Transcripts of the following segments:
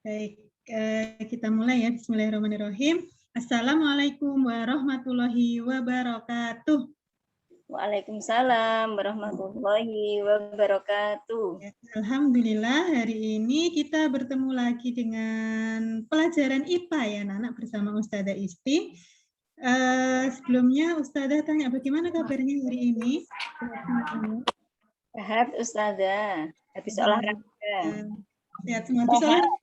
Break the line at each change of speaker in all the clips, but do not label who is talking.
Baik, kita mulai ya. Bismillahirrahmanirrahim. Assalamualaikum warahmatullahi wabarakatuh.
Waalaikumsalam warahmatullahi wabarakatuh.
Alhamdulillah, hari ini kita bertemu lagi dengan pelajaran IPA ya, anak-anak, bersama Ustazah Isti. Sebelumnya Ustazah tanya bagaimana kabarnya hari ini?
Sehat Ustazah, habis olahraga.
Sehat semua, habis olahraga.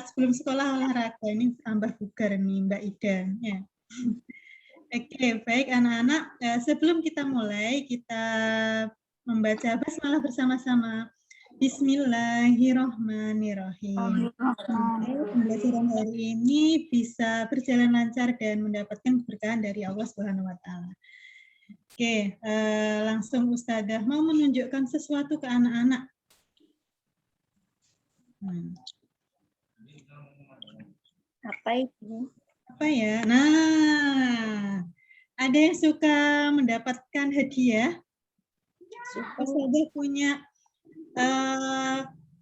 Sebelum sekolah olahraga, ini tambah bugar nih Mbak Ida. Ya. Oke, baik anak-anak. Sebelum kita mulai, kita membaca basmalah bersama-sama. Bismillahirrahmanirrahim. Pembelajaran hari ini bisa berjalan lancar dan mendapatkan keberkahan dari Allah Subhanahu wa Ta'ala. Oke, langsung Ustazah mau menunjukkan sesuatu ke anak-anak.
Apa itu?
Apa ya? Nah, ada yang suka mendapatkan hadiah? Ustazah punya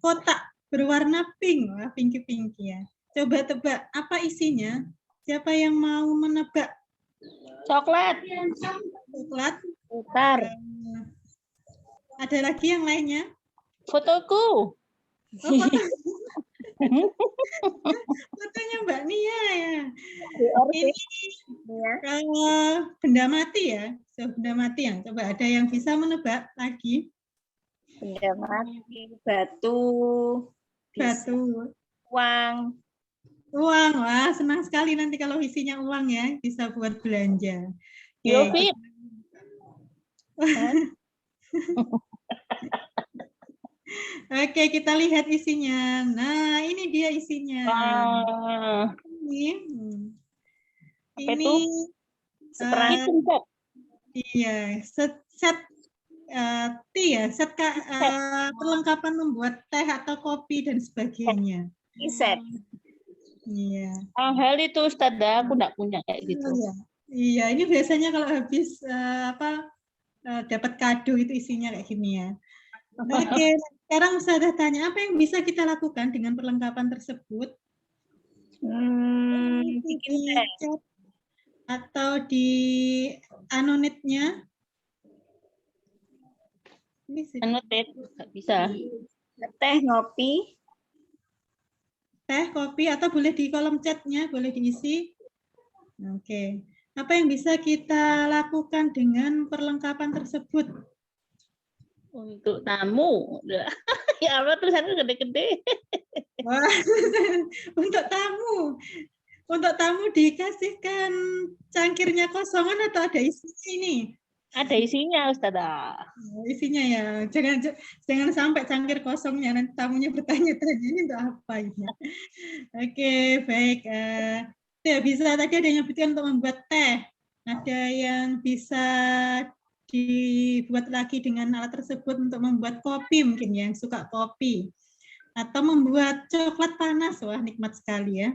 kotak berwarna pink, wah pinky-pinky ya. Coba tebak apa isinya? Siapa yang mau menebak?
Coklat.
Coklat.
Putar.
Ada lagi yang lainnya?
Fotoku.
Oh, fotonya Mbak Nia ya. Ini benda mati ya. Benda mati yang coba ada yang bisa menebak lagi?
Benda mati, batu.
Batu.
Uang.
Uang, wah senang sekali nanti kalau isinya uang ya, bisa buat belanja.
Yofi.
Oke, kita lihat isinya. Nah, ini dia isinya. Ini iya, set tea ya, set perlengkapan membuat teh atau kopi dan sebagainya.
Set.
Iya.
Hal itu Ustazah, aku enggak punya kayak gitu.
Iya, ini biasanya kalau habis dapat kado itu isinya kayak gini ya. Oke, sekarang Ustazah tanya, apa yang bisa kita lakukan dengan perlengkapan tersebut?
Bikin teh.
Atau di anonetnya?
Anotet, nggak bisa. Teh, ngopi.
Teh, kopi, atau boleh di kolom chatnya, boleh diisi. Oke. Apa yang bisa kita lakukan dengan perlengkapan tersebut?
Untuk tamu. Ya Allah, tulisannya gede-gede.
Wah, untuk tamu. Untuk tamu dikasihkan cangkirnya kosongan atau ada isinya ini?
Ada isinya, Ustazah.
Isinya ya. Jangan sampai cangkir kosongnya, nanti tamunya bertanya-tanya ini untuk apa ini. Oke, baik. Ya, bisa tadi ada yang nyebutkan untuk membuat teh. Ada yang bisa dibuat lagi dengan alat tersebut untuk membuat kopi mungkin yang suka kopi. Atau membuat coklat panas, wah nikmat sekali ya.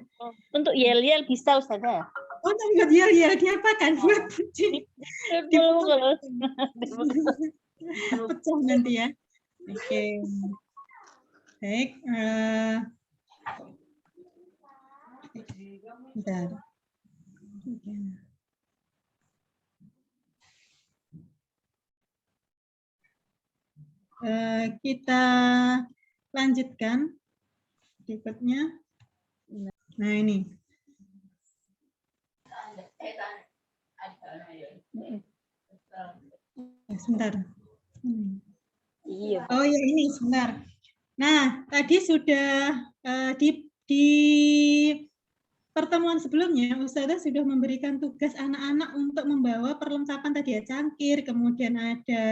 Untuk yel-yel bisa Ustazah.
Oh, enggak yel-yel diapakan? Buat pecah nanti ya. Oke. Baik. Bentar. Kita lanjutkan berikutnya. Nah ini. Sebentar.
Iya.
Oh ya ini sebentar. Nah tadi sudah di pertemuan sebelumnya Ustazah sudah memberikan tugas anak-anak untuk membawa perlengkapan tadi ya, cangkir, kemudian ada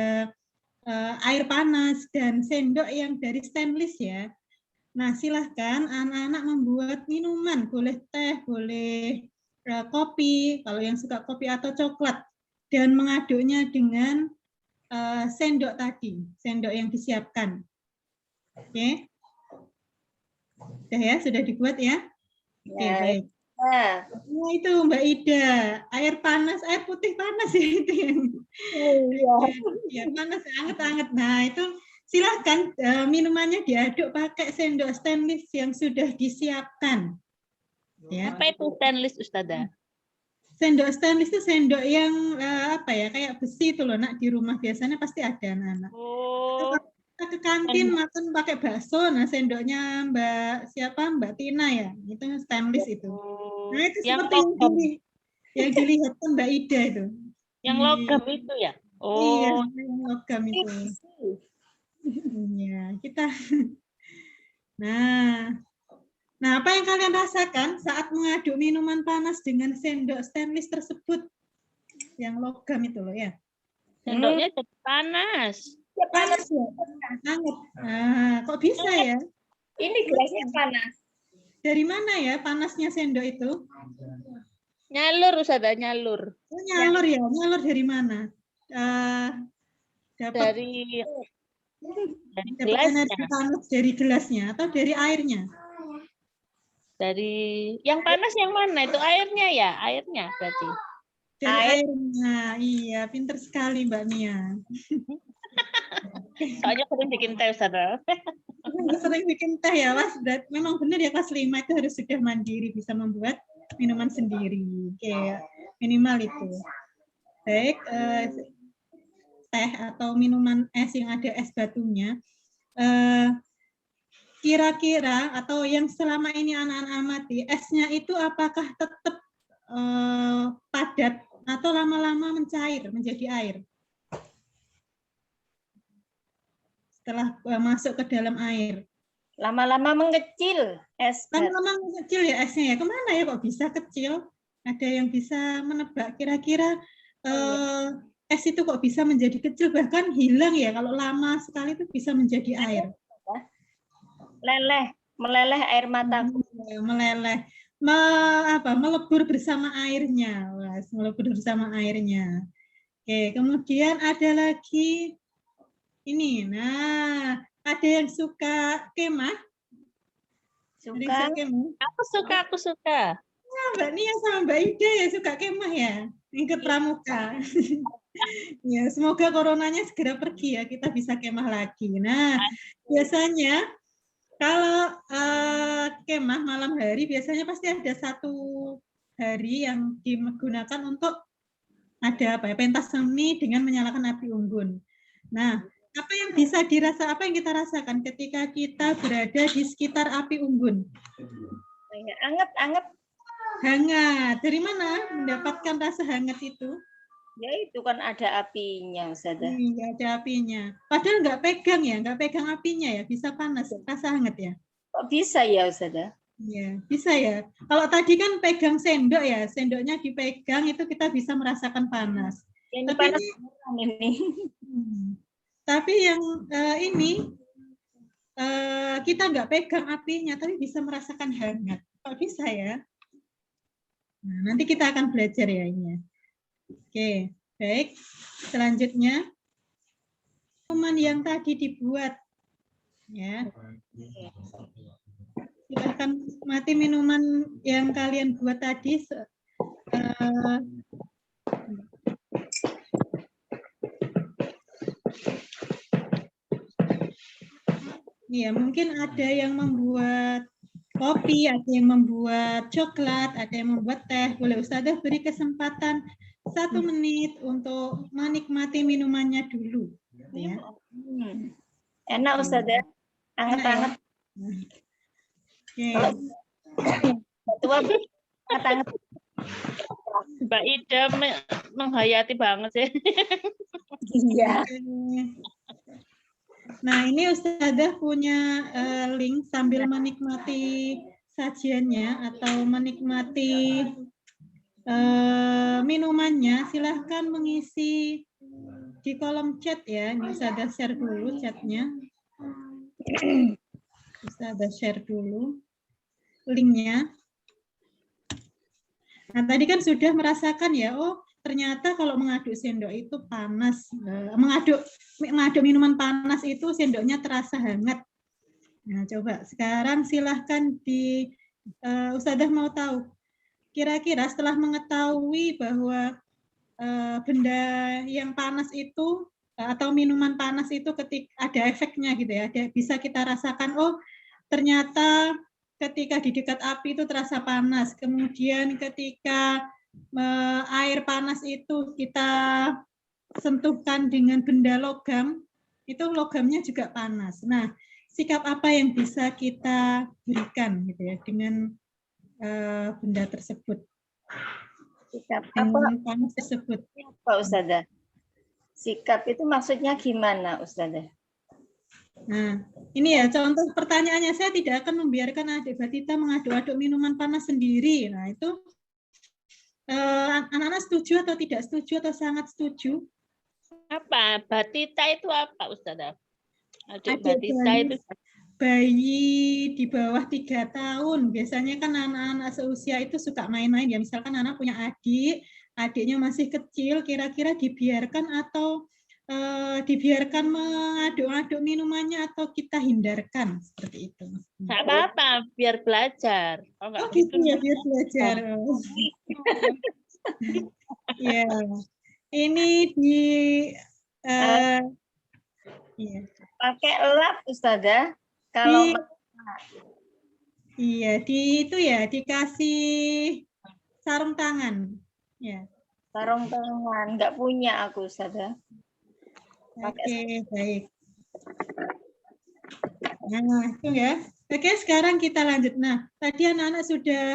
air panas dan sendok yang dari stainless ya. Nah, silahkan anak-anak membuat minuman, boleh teh, boleh kopi, kalau yang suka kopi atau coklat, dan mengaduknya dengan sendok tadi, sendok yang disiapkan. Oke. Sudah ya, sudah dibuat ya? Oke, baik. Nah, itu Mbak Ida, air panas, air putih panas ya itu yang. Ya, panas, anget-anget. Nah, itu Silahkan minumannya diaduk pakai sendok stainless yang sudah disiapkan. Ya.
Apa itu stainless, Ustazah?
Sendok stainless itu sendok yang apa ya, kayak besi itu loh, nak, di rumah biasanya pasti ada anak-anak.
Oh,
Kita ke kantin makan pakai bakso, nah sendoknya Mbak Tina ya, itu stainless itu. Nah itu
yang
seperti yang dilihat Mbak Ida itu.
Yang logam itu ya?
Iya,
Oh,
yang logam itu. Iya, kita. Nah, apa yang kalian rasakan saat mengaduk minuman panas dengan sendok stainless tersebut? Yang logam itu loh ya.
sendoknya jadi panas.
Ya, panas
ya? Hangat. Nah, kok bisa ya?
Ini gelasnya panas.
Dari mana ya panasnya sendok itu?
Nyalur, Ustazah, nyalur.
Oh, nyalur ya? Nyalur dari mana? Dapat
Dari
dapat
gelasnya.
energi panas dari gelasnya atau dari airnya?
Dari yang panas yang mana? Itu airnya ya? Airnya berarti.
Dari airnya. Iya, pinter sekali Mbak Mia.
Soalnya sering bikin teh, Ustazah.
Sering bikin teh ya, Mas. Memang benar ya, kelas 5 itu harus sudah mandiri, bisa membuat minuman sendiri. Kayak minimal itu. Baik, teh atau minuman es yang ada es batunya. Kira-kira atau yang selama ini anak-anak amati, esnya itu apakah tetap padat atau lama-lama mencair menjadi air setelah masuk ke dalam air?
Lama-lama mengecil es.
Lama-lama mengecil ya esnya ya. Kemana ya kok bisa kecil? Ada yang bisa menebak kira-kira es itu kok bisa menjadi kecil, bahkan hilang ya kalau lama sekali itu bisa menjadi air.
Meleleh air mataku.
Meleleh. Melebur bersama airnya. Melebur bersama airnya. Oke, kemudian ada lagi ini. Nah, ada yang suka kemah?
Suka.
Aku suka.
Nah, Mbak Nia sama Mbak Ida ya suka kemah ya, ikut pramuka. Ya, semoga coronanya segera pergi ya, kita bisa kemah lagi. Nah, biasanya kalau kemah malam hari biasanya pasti ada satu hari yang digunakan untuk ada pentas seni dengan menyalakan api unggun. Nah, apa yang kita rasakan ketika kita berada di sekitar api unggun?
Anget.
Hangat. Dari mana mendapatkan rasa hangat itu?
Ya itu kan ada apinya, Ustazah.
Iya, ada apinya. Padahal nggak pegang apinya ya, bisa panas, rasa hangat ya.
Kok bisa ya, Ustazah?
Iya, bisa ya. Kalau tadi kan pegang sendok ya, sendoknya dipegang itu kita bisa merasakan panas.
Ini
tapi
panas ini.
Tapi yang ini kita nggak pegang apinya, tapi bisa merasakan hangat. Kok bisa ya? Nah, nanti kita akan belajar ya ini. Oke, baik. Selanjutnya, minuman yang tadi dibuat, ya. Silahkan mati minuman yang kalian buat tadi. Ya, mungkin ada yang membuat kopi, ada yang membuat coklat, ada yang membuat teh. Boleh Ustazah beri kesempatan 1 menit untuk menikmati minumannya dulu. Ya.
Enak, Ustazah. Anget-anget.
Ya.
Tua anget-anget.
Mbak Ida menghayati banget sih.
Iya.
Nah, ini Ustazah punya link sambil menikmati sajiannya atau menikmati minumannya. Silahkan mengisi di kolom chat ya. Ini Ustazah share dulu chatnya. Ustazah share dulu linknya. Nah, tadi kan sudah merasakan ya, oh ternyata kalau mengaduk sendok itu panas, mengaduk minuman panas itu sendoknya terasa hangat. Nah, coba sekarang silahkan Ustazah mau tahu, kira-kira setelah mengetahui bahwa benda yang panas itu atau minuman panas itu ketika ada efeknya gitu ya, bisa kita rasakan, oh ternyata ketika di dekat api itu terasa panas, kemudian ketika air panas itu kita sentuhkan dengan benda logam, itu logamnya juga panas. Nah, sikap apa yang bisa kita berikan gitu ya dengan benda tersebut?
Sikap
dengan panas tersebut.
Apa Ustazah? Sikap itu maksudnya gimana Ustazah?
Nah, ini ya contoh pertanyaannya, saya tidak akan membiarkan adik Batita mengaduk-aduk minuman panas sendiri. Nah, itu anak-anak setuju atau tidak setuju atau sangat setuju?
Apa? Batita itu apa, Ustazah? Adik
Adik
Batita itu
bayi di bawah 3 tahun. Biasanya kan anak-anak seusia itu suka main-main ya. Misalkan anak punya adik, adiknya masih kecil, kira-kira dibiarkan atau dibiarkan mengaduk-aduk minumannya atau kita hindarkan seperti itu.
nggak apa-apa, biar belajar. Oh, nggak
gitu ya, biar belajar. Ya, ini di ya.
Pakai lap Ustazah. Kalau
iya, itu ya dikasih sarung tangan. Ya.
sarung tangan, nggak punya aku Ustazah.
Oke, baik. Nah, itu ya. Oke, sekarang kita lanjut. Nah, tadi anak-anak sudah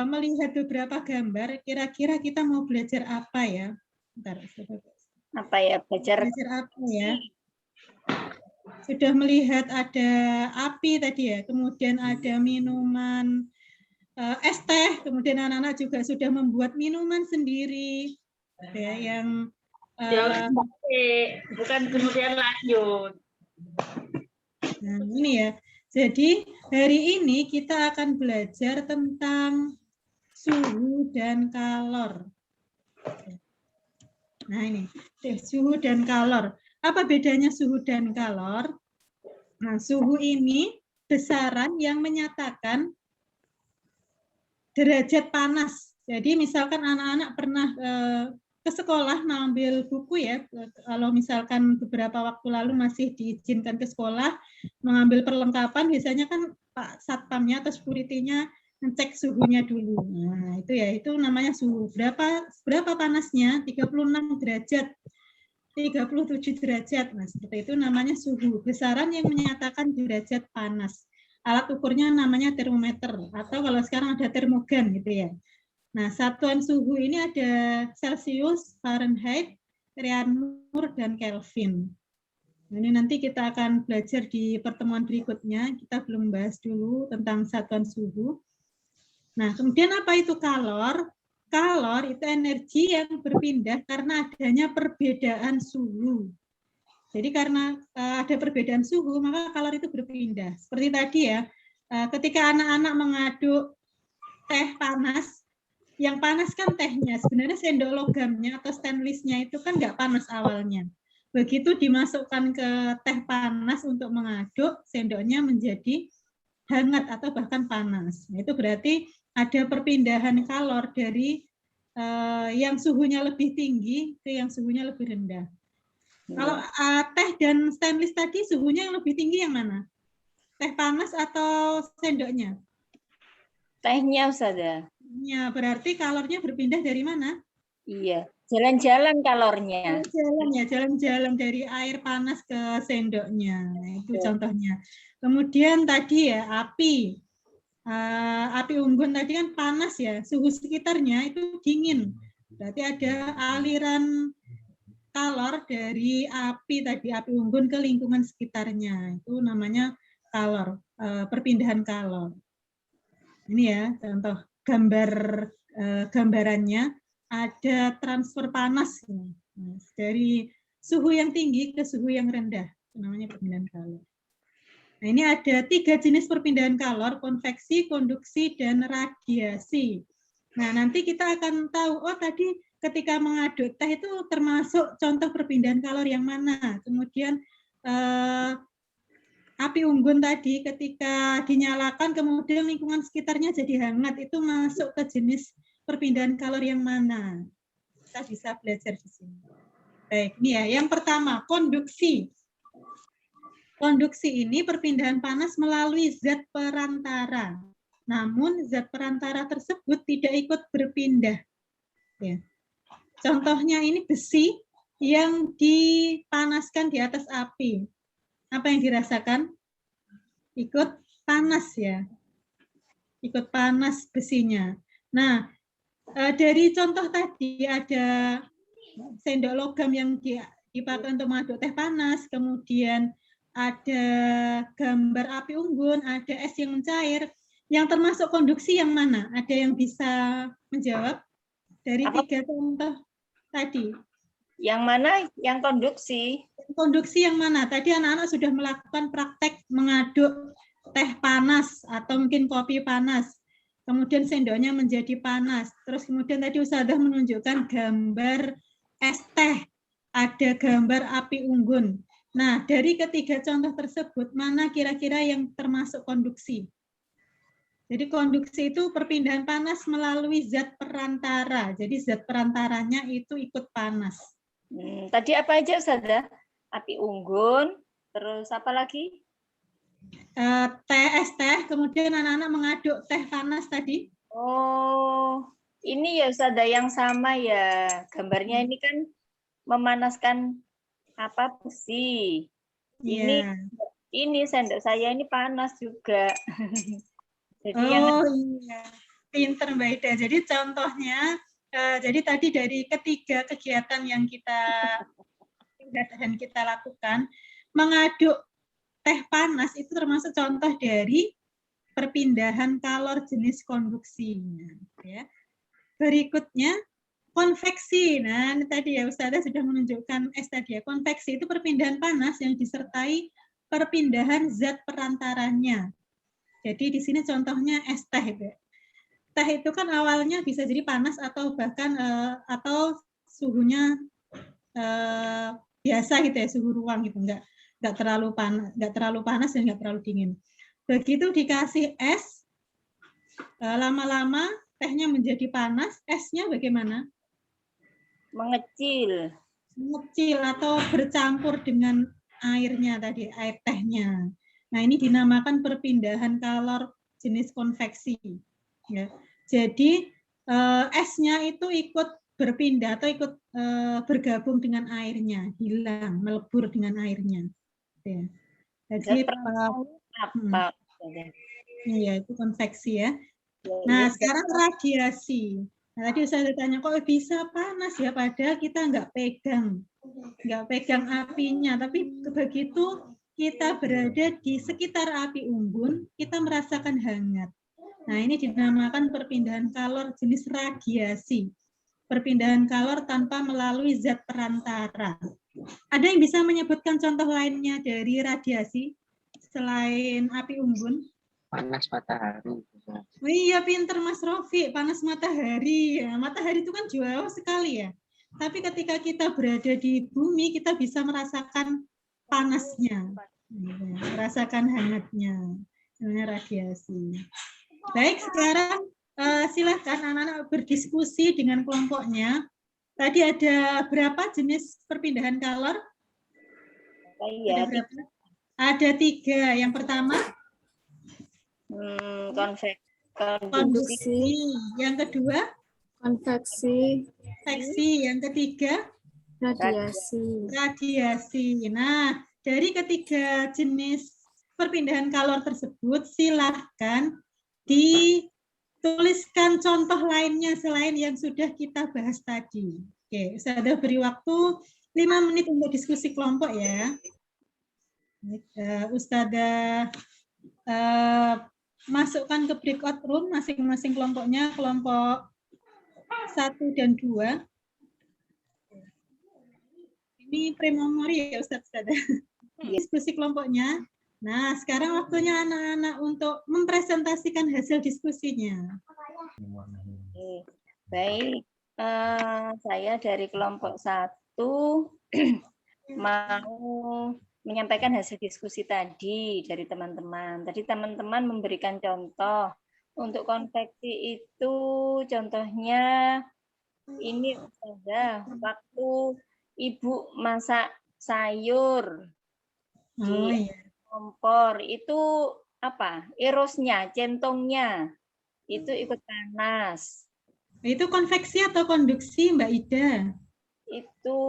melihat beberapa gambar. Kira-kira kita mau belajar apa ya? Bentar,
apa ya? Belajar
apa ya? Sudah melihat ada api tadi ya, kemudian ada minuman es teh, kemudian anak-anak juga sudah membuat minuman sendiri, ya, yang
bukan kemudian lanjut.
Nah, ini ya. Jadi hari ini kita akan belajar tentang suhu dan kalor. Nah, ini suhu dan kalor. Apa bedanya suhu dan kalor? Nah, suhu ini besaran yang menyatakan derajat panas. Jadi misalkan anak-anak pernah ke sekolah mengambil buku ya, kalau misalkan beberapa waktu lalu masih diizinkan ke sekolah mengambil perlengkapan, biasanya kan Pak Satpamnya atau security-nya ngecek suhunya dulu. Nah, itu ya, itu namanya suhu. Berapa panasnya? 36 derajat. 37 derajat. Nah, seperti itu namanya suhu. Besaran yang menyatakan derajat panas. Alat ukurnya namanya termometer atau kalau sekarang ada termogan gitu ya. Nah, satuan suhu ini ada Celcius, Fahrenheit, Reaumur, dan Kelvin. Ini nanti kita akan belajar di pertemuan berikutnya. Kita belum bahas dulu tentang satuan suhu. Nah, kemudian apa itu kalor? Kalor itu energi yang berpindah karena adanya perbedaan suhu. Jadi karena ada perbedaan suhu, maka kalor itu berpindah. Seperti tadi ya, ketika anak-anak mengaduk teh panas, yang panas kan tehnya, sebenarnya sendok logamnya atau stainlessnya itu kan nggak panas awalnya. Begitu dimasukkan ke teh panas untuk mengaduk, sendoknya menjadi hangat atau bahkan panas. Nah, itu berarti ada perpindahan kalor dari yang suhunya lebih tinggi ke yang suhunya lebih rendah. Kalau teh dan stainless tadi suhunya yang lebih tinggi yang mana? Teh panas atau sendoknya?
Tehnya Ustazah.
Ya, berarti kalornya berpindah dari mana?
Iya, jalan-jalan kalornya.
Jalan-jalan dari air panas ke sendoknya. Nah, itu contohnya. Kemudian tadi ya api. Api unggun tadi kan panas ya, suhu sekitarnya itu dingin. Berarti ada aliran kalor dari api tadi, api unggun ke lingkungan sekitarnya. Itu namanya kalor, perpindahan kalor. Ini ya contoh gambarannya, ada transfer panas dari suhu yang tinggi ke suhu yang rendah. Itu namanya perpindahan kalor. Nah, ini ada 3 jenis perpindahan kalor, konveksi, konduksi, dan radiasi. Nah, nanti kita akan tahu, oh tadi ketika mengaduk teh itu termasuk contoh perpindahan kalor yang mana. Kemudian api unggun tadi ketika dinyalakan, kemudian lingkungan sekitarnya jadi hangat, itu masuk ke jenis perpindahan kalor yang mana. Kita bisa belajar di sini. Baik, ini ya. Yang pertama, konduksi. Konduksi ini perpindahan panas melalui zat perantara. Namun zat perantara tersebut tidak ikut berpindah. Ya. Contohnya ini besi yang dipanaskan di atas api. Apa yang dirasakan? Ikut panas ya. Ikut panas besinya. Nah, dari contoh tadi ada sendok logam yang dipakai untuk mengaduk teh panas, kemudian ada gambar api unggun, ada es yang mencair. Yang termasuk konduksi yang mana? Ada yang bisa menjawab dari tiga contoh tadi?
Yang mana yang konduksi?
Konduksi yang mana? Tadi anak-anak sudah melakukan praktek mengaduk teh panas atau mungkin kopi panas. Kemudian sendoknya menjadi panas. Terus kemudian tadi Ustazah menunjukkan gambar es teh. Ada gambar api unggun. Nah, dari ketiga contoh tersebut, mana kira-kira yang termasuk konduksi? Jadi konduksi itu perpindahan panas melalui zat perantara. Jadi zat perantaranya itu ikut panas.
Tadi apa aja, Ustazah? Api unggun, terus apa lagi?
Es teh, kemudian anak-anak mengaduk teh panas tadi.
Oh, ini ya Ustazah yang sama ya. Gambarnya ini kan memanaskan apa besi. Ini sendok saya ini panas juga. Jadi
iya. Pinter Mbak Ida. Jadi contohnya, jadi tadi dari ketiga kegiatan yang kita lakukan, mengaduk teh panas itu termasuk contoh dari perpindahan kalor jenis konduksi. Ya. Berikutnya, konveksi. Nah, ini tadi ya Ustazah sudah menunjukkan es tadi ya. Konveksi itu perpindahan panas yang disertai perpindahan zat perantaranya. Jadi di sini contohnya es teh itu. Teh itu kan awalnya bisa jadi panas atau bahkan atau suhunya biasa gitu ya, suhu ruang gitu, nggak terlalu panas dan nggak terlalu dingin. Begitu dikasih es, lama-lama tehnya menjadi panas, esnya bagaimana?
Mengecil
atau bercampur dengan airnya tadi, air tehnya. Nah, ini dinamakan perpindahan kalor jenis konveksi. Ya. Jadi esnya itu ikut berpindah atau ikut bergabung dengan airnya, hilang, melebur dengan airnya. Ya. Jadi
apa?
Iya, itu konveksi ya. Nah, sekarang radiasi. Nah, tadi saya tanya, kok bisa panas ya? Padahal kita nggak pegang apinya. Tapi begitu kita berada di sekitar api unggun, kita merasakan hangat. Nah, ini dinamakan perpindahan kalor jenis radiasi. Perpindahan kalor tanpa melalui zat perantara. Ada yang bisa menyebutkan contoh lainnya dari radiasi selain api unggun?
Panas matahari.
Oh iya, pinter Mas Rofi, panas matahari. Ya, matahari itu kan jauh sekali ya. Tapi ketika kita berada di bumi, kita bisa merasakan panasnya, merasakan hangatnya, namanya radiasi. Baik, sekarang silakan anak-anak berdiskusi dengan kelompoknya. Tadi ada berapa jenis perpindahan kalor? Ada berapa? Ada 3. Yang pertama? Konduksi. Yang kedua?
Konveksi.
Yang ketiga? Radiasi. Nah, dari ketiga jenis perpindahan kalor tersebut, silahkan dituliskan contoh lainnya selain yang sudah kita bahas tadi. Oke, saya beri waktu 5 menit untuk diskusi kelompok ya. Ustazah masukkan ke breakout room masing-masing kelompoknya, kelompok 1 dan 2. Ini prememori ya Ustazah. Diskusi kelompoknya. Nah, sekarang waktunya anak-anak untuk mempresentasikan hasil diskusinya.
Baik, saya dari kelompok 1 mau menyampaikan hasil diskusi tadi dari teman-teman. Tadi teman-teman memberikan contoh. Untuk konveksi itu contohnya ini Ustazah, waktu Ibu masak sayur
Oh
di
iya.
kompor, itu apa? Erosnya, centongnya itu ikut panas.
Itu konveksi atau konduksi, Mbak Ida?
Itu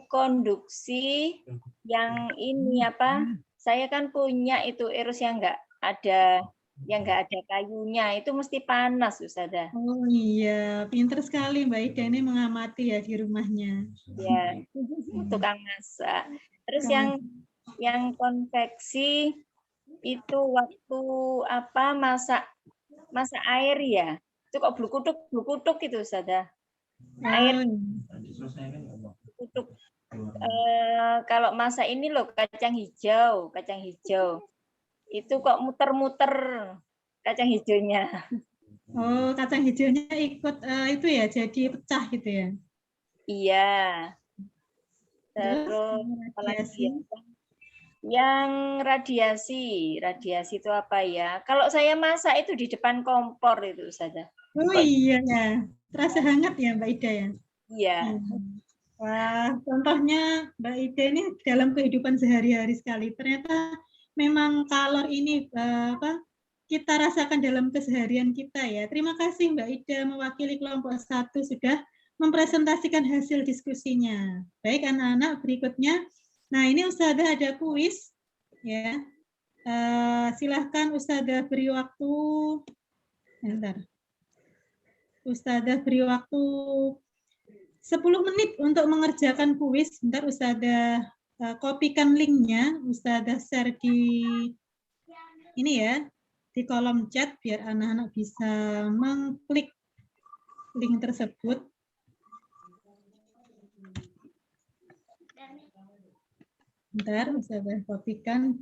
konduksi yang ini apa? Saya kan punya itu eros yang enggak ada kayunya, itu mesti panas, Ustazah.
Oh iya, pinter sekali Mbak Ida ini mengamati ya di rumahnya.
Ya, tukang masak. Terus yang konveksi itu waktu apa masak air ya? Itu kok blukutuk itu Ustazah. Air blukutuk. Kalau masak ini loh kacang hijau. Itu kok muter-muter kacang hijaunya.
Oh, kacang hijaunya ikut itu ya, jadi pecah gitu ya?
Iya.
Terus,
Terus
radiasi.
Yang radiasi itu apa ya? Kalau saya masak itu di depan kompor itu saja.
Oh iya ya, terasa hangat ya Mbak Ida ya?
Iya.
Wah, contohnya Mbak Ida ini dalam kehidupan sehari-hari sekali. Ternyata memang kalor ini kita rasakan dalam keseharian kita ya. Terima kasih Mbak Ida mewakili kelompok 1 sudah mempresentasikan hasil diskusinya. Baik anak-anak, berikutnya. Nah ini Ustazah ada kuis ya. Silahkan Ustazah beri waktu. Bentar. Ustazah beri waktu 10 menit untuk mengerjakan kuis. Bentar Ustazah kopikan linknya, Ustazah share di ini ya, di kolom chat biar anak-anak bisa mengklik link tersebut. Bentar, Ustazah kopikan.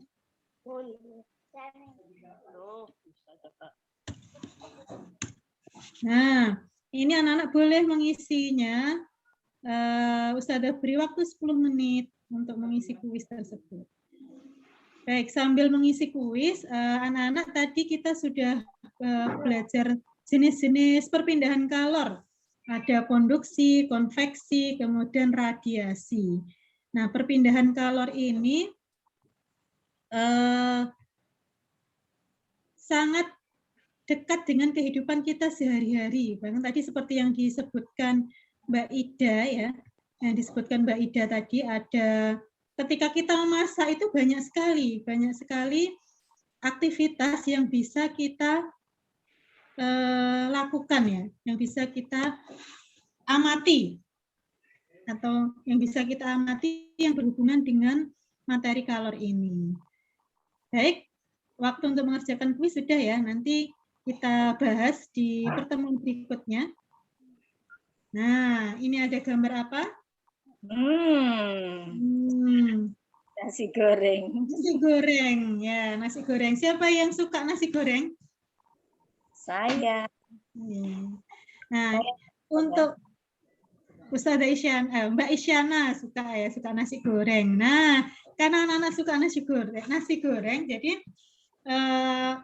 Nah, ini anak-anak boleh mengisinya. Ustazah beri waktu 10 menit untuk mengisi kuis tersebut. Baik, sambil mengisi kuis, anak-anak tadi kita sudah belajar jenis-jenis perpindahan kalor. Ada konduksi, konveksi, kemudian radiasi. Nah, perpindahan kalor ini sangat dekat dengan kehidupan kita sehari-hari. Bahkan tadi seperti yang disebutkan Mbak Ida ya, yang disebutkan Mbak Ida tadi ada ketika kita memasak itu banyak sekali aktivitas yang bisa kita lakukan ya, yang bisa kita amati atau yang bisa kita amati yang berhubungan dengan materi kalor ini. Baik, waktu untuk mengerjakan kuis sudah ya, nanti kita bahas di pertemuan berikutnya. Nah, ini ada gambar apa?
Nasi goreng.
Nasi goreng, ya nasi goreng. Siapa yang suka nasi goreng?
Saya.
Nah, untuk Ustazah Isyana, Mbak Isyana suka nasi goreng. Nah, karena anak-anak suka nasi goreng, jadi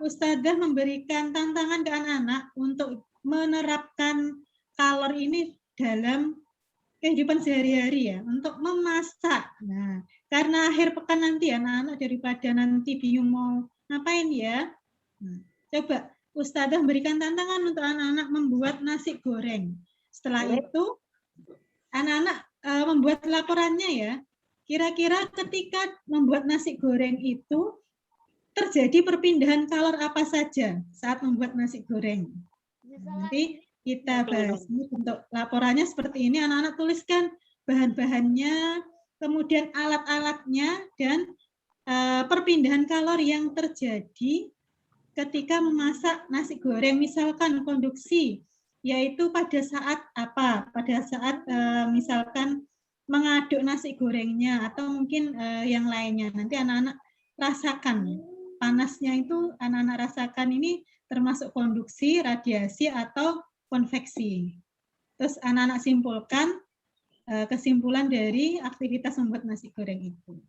Ustazah memberikan tantangan ke anak-anak untuk menerapkan kalor ini dalam kehidupan sehari-hari ya, untuk memasak. Nah, karena akhir pekan nanti anak-anak daripada nanti bingung mau ngapain ya, coba Ustazah memberikan tantangan untuk anak-anak membuat nasi goreng. Setelah itu anak-anak membuat laporannya ya. Kira-kira ketika membuat nasi goreng itu terjadi perpindahan kalor apa saja saat membuat nasi goreng. Nanti kita bahas ini bentuk laporannya seperti ini. Anak-anak tuliskan bahan-bahannya, kemudian alat-alatnya, dan perpindahan kalor yang terjadi ketika memasak nasi goreng. Misalkan konduksi, yaitu pada saat apa? Pada saat misalkan mengaduk nasi gorengnya atau mungkin yang lainnya. Nanti anak-anak rasakan panasnya itu, anak-anak rasakan ini termasuk konduksi, radiasi atau konveksi. Terus anak-anak simpulkan kesimpulan dari aktivitas membuat nasi goreng itu.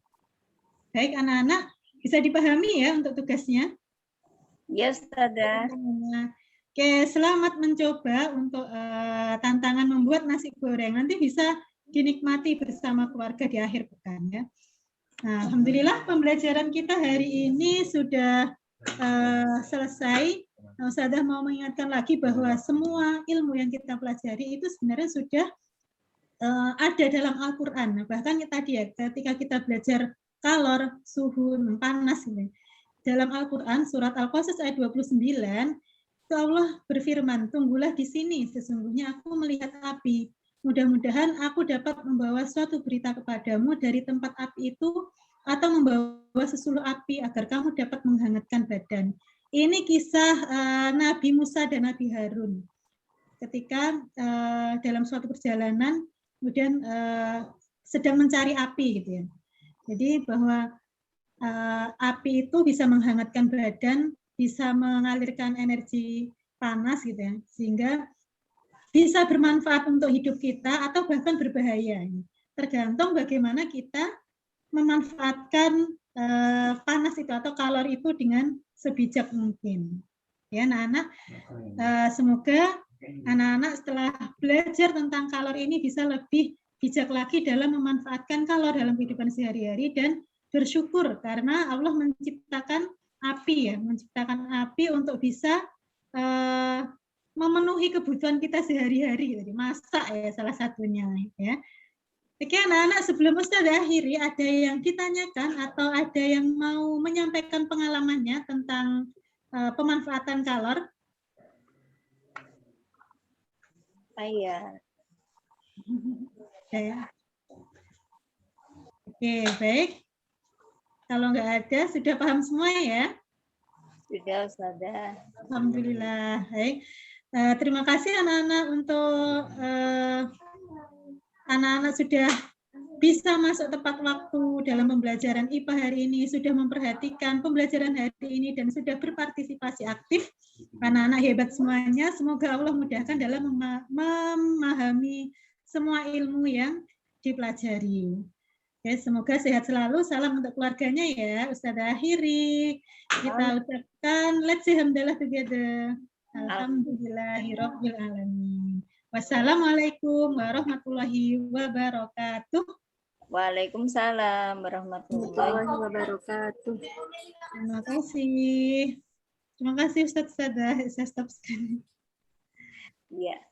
Baik anak-anak, bisa dipahami ya untuk tugasnya?
Yes, Ustazah.
Oke, selamat mencoba untuk tantangan membuat nasi goreng. Nanti bisa dinikmati bersama keluarga di akhir pekan ya. Nah, alhamdulillah pembelajaran kita hari ini sudah selesai. Ustazah mau mengingatkan lagi bahwa semua ilmu yang kita pelajari itu sebenarnya sudah ada dalam Al-Quran. Bahkan tadi ya, ketika kita belajar kalor, suhu, panas, gitu. Dalam Al-Quran, surat Al-Qasas ayat 29, itu Allah berfirman, tunggulah di sini, sesungguhnya aku melihat api. Mudah-mudahan aku dapat membawa suatu berita kepadamu dari tempat api itu, atau membawa sesuluh api agar kamu dapat menghangatkan badan. Ini kisah Nabi Musa dan Nabi Harun. Ketika dalam suatu perjalanan, kemudian sedang mencari api gitu ya. Jadi bahwa api itu bisa menghangatkan badan, bisa mengalirkan energi panas gitu ya, sehingga bisa bermanfaat untuk hidup kita atau bahkan berbahaya. Tergantung bagaimana kita memanfaatkan panas itu atau kalor itu dengan sebijak mungkin. Ya, anak-anak, semoga anak-anak setelah belajar tentang kalor ini bisa lebih bijak lagi dalam memanfaatkan kalor dalam kehidupan sehari-hari dan bersyukur karena Allah menciptakan api ya, menciptakan api untuk bisa memenuhi kebutuhan kita sehari-hari. Jadi masak ya salah satunya ya. Oke anak-anak, sebelum Ustazah akhiri, ada yang ditanyakan atau ada yang mau menyampaikan pengalamannya tentang pemanfaatan kalor?
Saya.
Oke, baik. Kalau nggak ada, sudah paham semua ya?
Sudah, Ustazah.
Alhamdulillah. Baik. Terima kasih anak-anak untuk anak-anak sudah bisa masuk tepat waktu dalam pembelajaran IPA hari ini, sudah memperhatikan pembelajaran hari ini dan sudah berpartisipasi aktif. Anak-anak hebat semuanya. Semoga Allah mudahkan dalam memahami semua ilmu yang dipelajari. Oke, semoga sehat selalu. Salam untuk keluarganya ya. Ustazah akhiri. Kita ucapkan let's say hamdalah together. Alhamdulillahirabbil alamin. Wassalamualaikum warahmatullahi wabarakatuh.
Waalaikumsalam warahmatullahi
wabarakatuh.
Terima kasih. Terima kasih Ustazah. Saya stop sekali.
Iya.